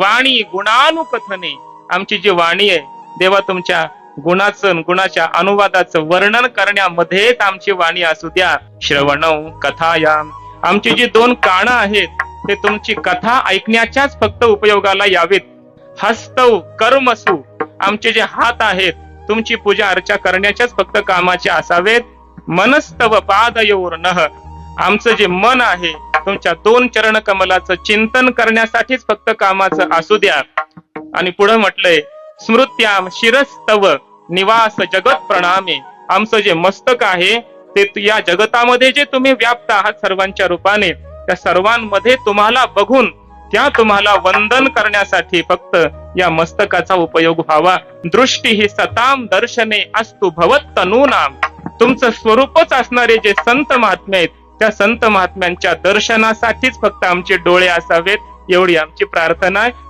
वाणी गुणानुकथने, आमची जी वाणी आहे देवा तुमच्या गुणाचं गुणाच्या अनुवादाचं वर्णन करण्यामध्येच आमची वाणी असू द्या. श्रवणौ कथायाम, आमची जी दोन कानं आहेत ते तुमची कथा ऐकण्याच्याच फक्त उपयोगाला यावेत. हस्तौ कर्मसु, आमचे जे हात आहेत तुमची पूजा अर्चा करण्याच्याच फक्त कामाचे असावेत. मनस्तव पादयोर्नः, आमचं जे मन आहे तुमच्या दोन चरण कमलाचं चिंतन करण्यासाठीच फक्त कामाचं असू द्या. आणि पुढे म्हटलंय स्मृत्याम शिरस्तव निवास जगत प्रणामे, आमचं जे मस्तक आहे ते या जगतामध्ये जे तुम्ही व्याप्त आहात सर्वांच्या रूपाने, त्या सर्वांमध्ये तुम्हाला बघून त्या तुम्हाला वंदन करण्यासाठी फक्त या मस्तकाचा उपयोग व्हावा. दृष्टी ही सताम दर्शने अस्तु भवत तनूनाम, तुमचं स्वरूपच असणारे जे संत महात्मे आहेत त्या संत महात्म्यांच्या दर्शनासाठीच फक्त आमचे डोळे असावेत, एवढी आमची प्रार्थना आहे.